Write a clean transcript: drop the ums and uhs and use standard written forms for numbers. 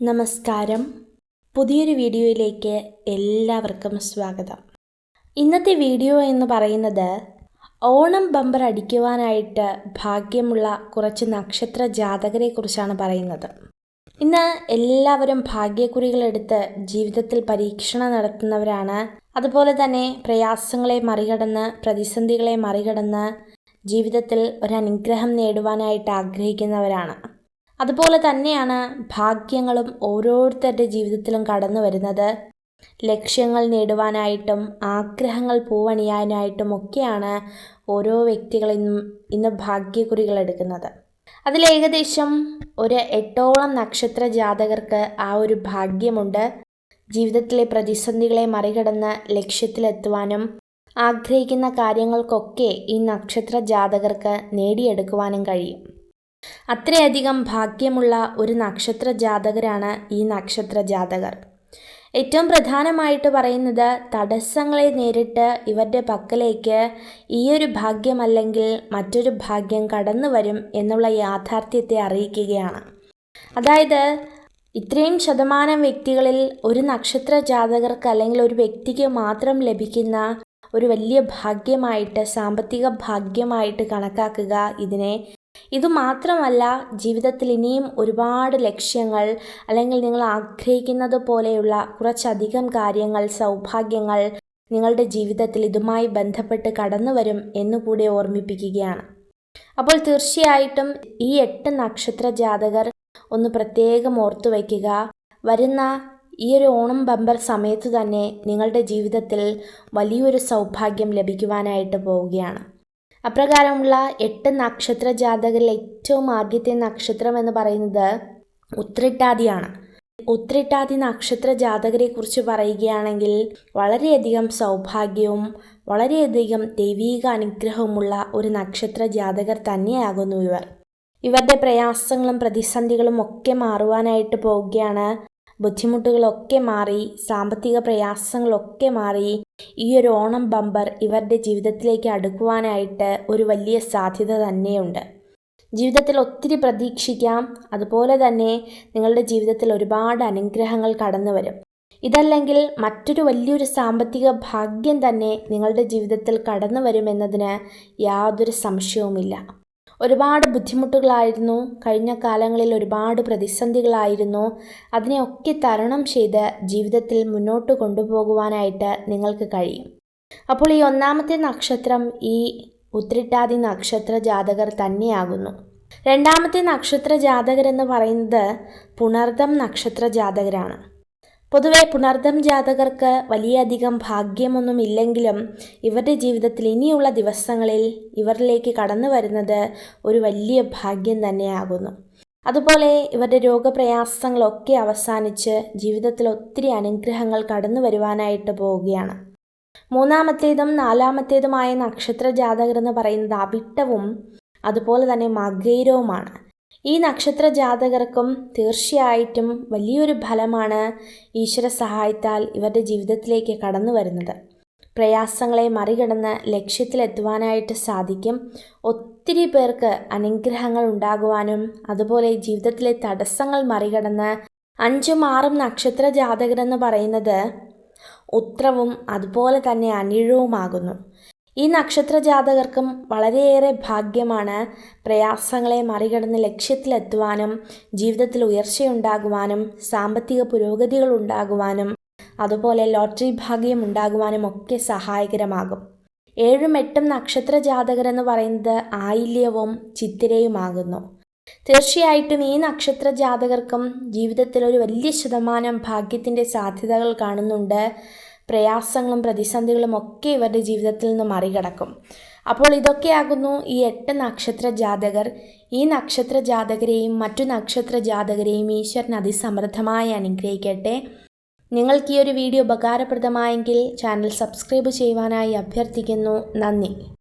നമസ്കാരം. പുതിയൊരു വീഡിയോയിലേക്ക് എല്ലാവർക്കും സ്വാഗതം. ഇന്നത്തെ വീഡിയോ എന്ന് പറയുന്നത് ഓണം ബമ്പർ അടിക്കുവാനായിട്ട് ഭാഗ്യമുള്ള കുറച്ച് നക്ഷത്ര ജാതകരെ കുറിച്ചാണ് പറയുന്നത്. ഇന്ന് എല്ലാവരും ഭാഗ്യക്കുറികളെടുത്ത് ജീവിതത്തിൽ പരീക്ഷണം നടത്തുന്നവരാണ്. അതുപോലെ തന്നെ പ്രയാസങ്ങളെ മറികടന്ന്, പ്രതിസന്ധികളെ മറികടന്ന് ജീവിതത്തിൽ ഒരനുഗ്രഹം നേടുവാനായിട്ട് ആഗ്രഹിക്കുന്നവരാണ്. അതുപോലെ തന്നെയാണ് ഭാഗ്യങ്ങളും ഓരോരുത്തരുടെ ജീവിതത്തിലും കടന്നു വരുന്നത്. ലക്ഷ്യങ്ങൾ നേടുവാനായിട്ടും ആഗ്രഹങ്ങൾ പൂവണിയാനായിട്ടും ഒക്കെയാണ് ഓരോ വ്യക്തികളും ഇന്ന് ഭാഗ്യക്കുറികൾ എടുക്കുന്നത്. അതിലേകദേശം ഒരു 8ഓളം നക്ഷത്ര ജാതകർക്ക് ആ ഒരു ഭാഗ്യമുണ്ട്. ജീവിതത്തിലെ പ്രതിസന്ധികളെ മറികടന്ന് ലക്ഷ്യത്തിലെത്തുവാനും ആഗ്രഹിക്കുന്ന കാര്യങ്ങൾക്കൊക്കെ ഈ നക്ഷത്ര ജാതകർക്ക് നേടിയെടുക്കുവാനും കഴിയും. അത്രയധികം ഭാഗ്യമുള്ള ഒരു നക്ഷത്ര ജാതകരാണ് ഈ നക്ഷത്ര ജാതകർ. ഏറ്റവും പ്രധാനമായിട്ട് പറയുന്നത്, തടസ്സങ്ങളെ നേരിട്ട് ഇവരുടെ പക്കലേക്ക് ഈയൊരു ഭാഗ്യമല്ലെങ്കിൽ മറ്റൊരു ഭാഗ്യം കടന്നു വരും എന്നുള്ള യാഥാർത്ഥ്യത്തെ അറിയിക്കുകയാണ്. അതായത് ഇത്രയും ശതമാനം വ്യക്തികളിൽ ഒരു നക്ഷത്ര ജാതകർക്ക് അല്ലെങ്കിൽ ഒരു വ്യക്തിക്ക് മാത്രം ലഭിക്കുന്ന ഒരു വലിയ ഭാഗ്യമായിട്ട്, സാമ്പത്തിക ഭാഗ്യമായിട്ട് കണക്കാക്കുക ഇതിനെ. ഇതുമാത്രമല്ല, ജീവിതത്തിൽ ഇനിയും ഒരുപാട് ലക്ഷ്യങ്ങൾ അല്ലെങ്കിൽ നിങ്ങൾ ആഗ്രഹിക്കുന്നത് പോലെയുള്ള കുറച്ചധികം കാര്യങ്ങൾ, സൗഭാഗ്യങ്ങൾ നിങ്ങളുടെ ജീവിതത്തിൽ ഇതുമായി ബന്ധപ്പെട്ട് കടന്നു വരും എന്നുകൂടി ഓർമ്മിപ്പിക്കുകയാണ്. അപ്പോൾ തീർച്ചയായിട്ടും ഈ 8 നക്ഷത്ര ജാതകർ ഒന്ന് പ്രത്യേകം ഓർത്തു വയ്ക്കുക. വരുന്ന ഈ ഒരു ഓണം ബമ്പർ സമയത്ത് തന്നെ നിങ്ങളുടെ ജീവിതത്തിൽ വലിയൊരു സൗഭാഗ്യം ലഭിക്കുവാനായിട്ട് പോവുകയാണ്. അപ്രകാരമുള്ള 8 നക്ഷത്ര ജാതകരിൽ ഏറ്റവും ആദ്യത്തെ നക്ഷത്രം എന്ന് പറയുന്നത് ഉത്രട്ടാതിയാണ്. ഉത്രട്ടാതി നക്ഷത്ര ജാതകരെ കുറിച്ച് പറയുകയാണെങ്കിൽ വളരെയധികം സൗഭാഗ്യവും വളരെയധികം ദൈവീക അനുഗ്രഹവുമുള്ള ഒരു നക്ഷത്ര ജാതകർ തന്നെയാകുന്നു ഇവർ. ഇവരുടെ പ്രയാസങ്ങളും പ്രതിസന്ധികളും ഒക്കെ മാറുവാനായിട്ട് പോവുകയാണ്. ബുദ്ധിമുട്ടുകളൊക്കെ മാറി, സാമ്പത്തിക പ്രയാസങ്ങളൊക്കെ മാറി ഈ ഒരു ഓണം ബമ്പർ ഇവരുടെ ജീവിതത്തിലേക്ക് അടുക്കുവാനായിട്ട് ഒരു വലിയ സാധ്യത തന്നെയുണ്ട്. ജീവിതത്തിൽ ഒത്തിരി പ്രതീക്ഷിക്കാം. അതുപോലെ തന്നെ നിങ്ങളുടെ ജീവിതത്തിൽ ഒരുപാട് അനുഗ്രഹങ്ങൾ കടന്നു വരും. ഇതല്ലെങ്കിൽ മറ്റൊരു വലിയൊരു സാമ്പത്തിക ഭാഗ്യം തന്നെ നിങ്ങളുടെ ജീവിതത്തിൽ കടന്നു വരുമെന്നതിന് യാതൊരു സംശയവുമില്ല. ഒരുപാട് ബുദ്ധിമുട്ടുകളായിരുന്നു കഴിഞ്ഞ കാലങ്ങളിൽ, ഒരുപാട് പ്രതിസന്ധികളായിരുന്നു. അതിനെയൊക്കെ തരണം ചെയ്ത് ജീവിതത്തിൽ മുന്നോട്ട് കൊണ്ടുപോകുവാനായിട്ട് നിങ്ങൾക്ക് കഴിയും. അപ്പോൾ ഈ 1ാമത്തെ നക്ഷത്രം ഈ ഉത്രട്ടാതി നക്ഷത്ര ജാതകർ തന്നെയാകുന്നു. 2ാമത്തെ നക്ഷത്ര ജാതകരെന്ന് പറയുന്നത് പുണർദം നക്ഷത്ര ജാതകരാണ്. പൊതുവെ പുണർദം ജാതകർക്ക് വലിയധികം ഭാഗ്യമൊന്നും ഇല്ലെങ്കിലും ഇവരുടെ ജീവിതത്തിൽ ഇനിയുള്ള ദിവസങ്ങളിൽ ഇവരിലേക്ക് കടന്നു വരുന്നത് ഒരു വലിയ ഭാഗ്യം തന്നെയാകുന്നു. അതുപോലെ ഇവരുടെ രോഗപ്രയാസങ്ങളൊക്കെ അവസാനിച്ച് ജീവിതത്തിൽ ഒത്തിരി അനുഗ്രഹങ്ങൾ കടന്നു വരുവാനായിട്ട് പോവുകയാണ്. 3ാമത്തേതും 4ാമത്തേതുമായ നക്ഷത്ര ജാതകർ എന്ന് പറയുന്നത് അവിട്ടവും അതുപോലെ തന്നെ മകയിരവുമാണ്. ഈ നക്ഷത്ര ജാതകർക്കും തീർച്ചയായിട്ടും വലിയൊരു ഫലമാണ് ഈശ്വര സഹായത്താൽ ഇവരുടെ ജീവിതത്തിലേക്ക് കടന്നു വരുന്നത്. പ്രയാസങ്ങളെ മറികടന്ന് ലക്ഷ്യത്തിലെത്തുവാനായിട്ട് സാധിക്കും. ഒത്തിരി പേർക്ക് അനുഗ്രഹങ്ങൾ ഉണ്ടാകുവാനും അതുപോലെ ജീവിതത്തിലെ തടസ്സങ്ങൾ മറികടന്ന് 5ഉം 6ഉം നക്ഷത്ര ജാതകരെന്ന് പറയുന്നത് ഉത്രവും അതുപോലെ തന്നെ അനിഴവുമാകുന്നു. ഈ നക്ഷത്ര ജാതകർക്കും വളരെയേറെ ഭാഗ്യമാണ് പ്രയാസങ്ങളെ മറികടന്ന് ലക്ഷ്യത്തിലെത്തുവാനും ജീവിതത്തിൽ ഉയർച്ചയുണ്ടാകുവാനും സാമ്പത്തിക പുരോഗതികൾ ഉണ്ടാകുവാനും അതുപോലെ ലോട്ടറി ഭാഗ്യം ഉണ്ടാകുവാനും ഒക്കെ സഹായകരമാകും. 7ഉം 8ഉം നക്ഷത്ര ജാതകരെന്ന് പറയുന്നത് ആയില്യവും ചിത്തിരയുമാകുന്നു. തീർച്ചയായിട്ടും ഈ നക്ഷത്ര ജാതകർക്കും ജീവിതത്തിൽ ഒരു വലിയ ശതമാനം ഭാഗ്യത്തിൻ്റെ സാധ്യതകൾ കാണുന്നുണ്ട്. പ്രയാസങ്ങളും പ്രതിസന്ധികളും ഒക്കെ ഇവരുടെ ജീവിതത്തിൽ നിന്ന് മറികടക്കും. അപ്പോൾ ഇതൊക്കെയാകുന്നു ഈ 8 നക്ഷത്ര ജാതകർ. ഈ നക്ഷത്ര ജാതകരെയും മറ്റു നക്ഷത്ര ജാതകരെയും ഈശ്വരൻ അതിസമൃദ്ധമായി അനുഗ്രഹിക്കട്ടെ. നിങ്ങൾക്ക് ഈ ഒരു വീഡിയോ ഉപകാരപ്രദമായെങ്കിൽ ചാനൽ സബ്സ്ക്രൈബ് ചെയ്യുവാനായി അഭ്യർത്ഥിക്കുന്നു. നന്ദി.